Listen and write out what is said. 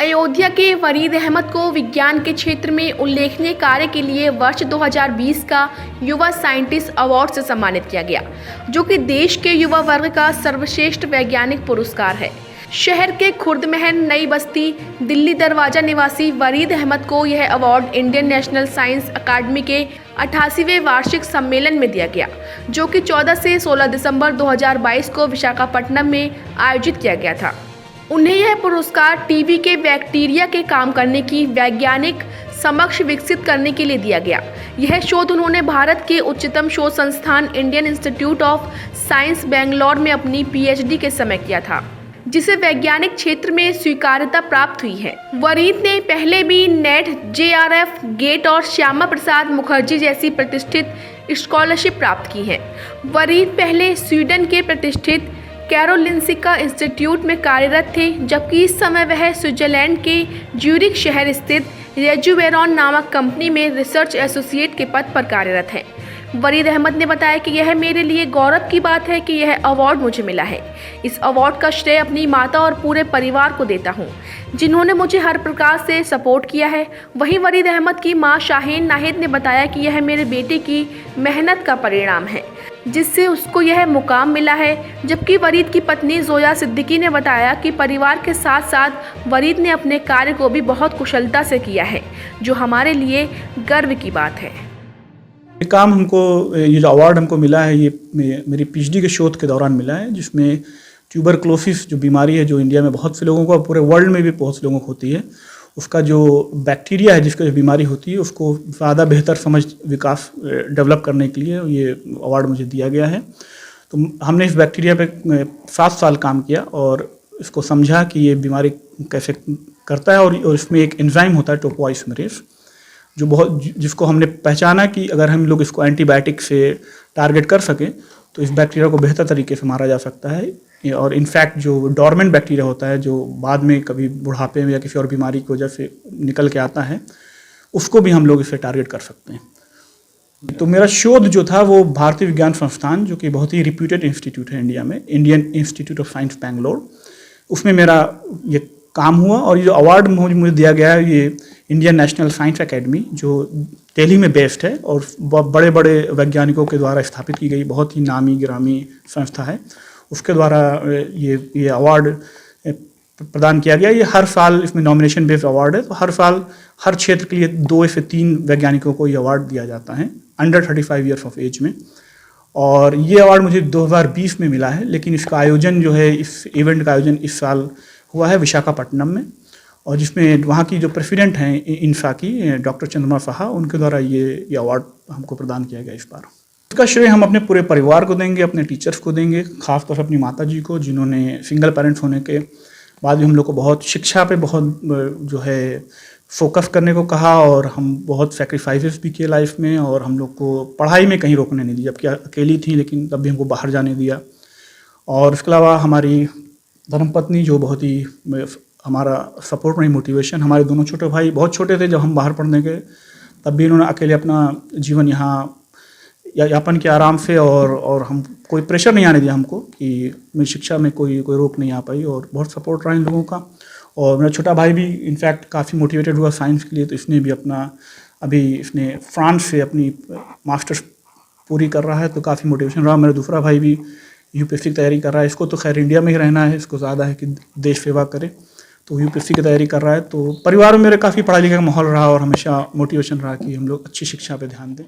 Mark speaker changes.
Speaker 1: अयोध्या के वरीद अहमद को विज्ञान के क्षेत्र में उल्लेखनीय कार्य के लिए वर्ष 2020 का युवा साइंटिस्ट अवार्ड से सम्मानित किया गया, जो कि देश के युवा वर्ग का सर्वश्रेष्ठ वैज्ञानिक पुरस्कार है। शहर के खुर्दमहन नई बस्ती दिल्ली दरवाजा निवासी वरीद अहमद को यह अवार्ड इंडियन नेशनल साइंस अकादमी के 88वें वार्षिक सम्मेलन में दिया गया, जो कि 14 से 16 दिसंबर 2022 को विशाखापट्टनम में आयोजित किया गया था। उन्हें यह पुरस्कार टीबी के बैक्टीरिया के काम करने की वैज्ञानिक समक्ष विकसित करने के लिए दिया गया। यह शोध उन्होंने भारत के उच्चतम शोध संस्थान Indian institute of science Bangalore में अपनी पीएचडी के समय किया था, जिसे वैज्ञानिक क्षेत्र में स्वीकार्यता प्राप्त हुई है। वरीद ने पहले भी नेट, जेआरएफ, गेट और श्यामा प्रसाद मुखर्जी जैसी प्रतिष्ठित स्कॉलरशिप प्राप्त की है। वरीद पहले स्वीडन के प्रतिष्ठित कैरोलिंसिका इंस्टीट्यूट में कार्यरत थे, जबकि इस समय वह स्विट्जरलैंड के ज्यूरिख शहर स्थित रेजुवेरॉन नामक कंपनी में रिसर्च एसोसिएट के पद पर कार्यरत हैं। वरीद अहमद ने बताया कि यह मेरे लिए गौरव की बात है कि यह अवार्ड मुझे मिला है। इस अवार्ड का श्रेय अपनी माता और पूरे परिवार को देता हूं, जिन्होंने मुझे हर प्रकार से सपोर्ट किया है। वहीं वरीद अहमद की मां शाहीन नाहिद ने बताया कि यह मेरे बेटे की मेहनत का परिणाम है, जिससे उसको यह मुकाम मिला है। जबकि वरीद की पत्नी जोया सिद्दीकी ने बताया कि परिवार के साथ साथ वरीद ने अपने कार्य को भी बहुत कुशलता से किया है, जो हमारे लिए गर्व की बात है।
Speaker 2: ये काम हमको, ये जो अवार्ड हमको मिला है, ये मेरी पीएचडी के शोध के दौरान मिला है, जिसमें ट्यूबरक्लोसिस जो बीमारी है, जो इंडिया में बहुत से लोगों को, पूरे वर्ल्ड में भी बहुत से लोगों को होती है, उसका जो बैक्टीरिया है जिसका जो बीमारी होती है, उसको ज़्यादा बेहतर समझ विकास डेवलप करने के लिए ये अवार्ड मुझे दिया गया है। तो हमने इस बैक्टीरिया पे 7 साल काम किया और इसको समझा कि ये बीमारी कैसे करता है, और इसमें एक एंजाइम होता है टोपोआइसोमेरेज, जो जिसको हमने पहचाना कि अगर हम लोग इसको एंटीबायोटिक से टारगेट कर सकें तो इस बैक्टीरिया को बेहतर तरीके से मारा जा सकता है। और इनफैक्ट जो डोरमेंट बैक्टीरिया होता है, जो बाद में कभी बुढ़ापे में या किसी और बीमारी की वजह से निकल के आता है, उसको भी हम लोग इससे टारगेट कर सकते हैं। तो मेरा शोध जो था वो भारतीय विज्ञान संस्थान, जो कि बहुत ही रिप्यूटेड इंस्टीट्यूट है इंडिया में, Indian institute of science Bangalore, उसमें मेरा ये काम हुआ। और ये जो अवार्ड मुझे दिया गया है, ये इंडियन नेशनल साइंस अकेडमी, जो दिल्ली में बेस्ड है और बड़े बड़े वैज्ञानिकों के द्वारा स्थापित की गई बहुत ही नामी गिरामी संस्था है, उसके द्वारा ये अवार्ड प्रदान किया गया। ये हर साल, इसमें नॉमिनेशन बेस्ड अवार्ड है, तो हर साल हर क्षेत्र के लिए 2 से 3 वैज्ञानिकों को ये अवार्ड दिया जाता है अंडर 35 ईयर्स ऑफ एज में। और ये अवार्ड मुझे 2020 में मिला है, लेकिन इसका आयोजन जो है, इस इवेंट का आयोजन इस साल हुआ है विशाखापट्टनम में, और जिसमें वहाँ की जो प्रेसिडेंट हैं इनसा की, डॉक्टर चंद्रमा साहा, उनके द्वारा ये अवार्ड हमको प्रदान किया गया इस बार। इसका श्रेय हम अपने पूरे परिवार को देंगे, अपने टीचर्स को देंगे, खासतौर से अपनी माता जी को, जिन्होंने सिंगल पेरेंट्स होने के बाद भी हम लोग को बहुत शिक्षा पे बहुत जो है फोकस करने को कहा, और हम बहुत सेक्रीफाइसेस भी किए लाइफ में, और हम लोग को पढ़ाई में कहीं रोकने नहीं दिया, जबकि अकेली थी लेकिन तब भी हमको बाहर जाने दिया। और इसके अलावा हमारी धर्मपत्नी, जो बहुत ही हमारा सपोर्ट नहीं, मोटिवेशन। हमारे दोनों छोटे भाई बहुत छोटे थे जब हम बाहर पढ़ने गए, तब भी इन्होंने अकेले अपना जीवन यहाँ यापन किया आराम से, और हम कोई प्रेशर नहीं आने दिया हमको कि मेरी शिक्षा में कोई रोक नहीं आ पाई, और बहुत सपोर्ट रहा इन लोगों का। और मेरा छोटा भाई भी इनफैक्ट काफ़ी मोटिवेटेड हुआ साइंस के लिए, तो इसने भी इसने फ्रांस से अपनी मास्टर्स पूरी कर रहा है, तो काफ़ी मोटिवेशन रहा। मेरा दूसरा भाई भी यूपीएससी की तैयारी कर रहा है। इसको तो खैर इंडिया में ही रहना है, इसको ज़्यादा है कि देश सेवा करे, तो यूपीएससी की तैयारी कर रहा है। तो परिवार में मेरे काफ़ी पढ़ाई लिखाई का माहौल रहा, और हमेशा मोटिवेशन रहा कि हम लोग अच्छी शिक्षा पे ध्यान दें।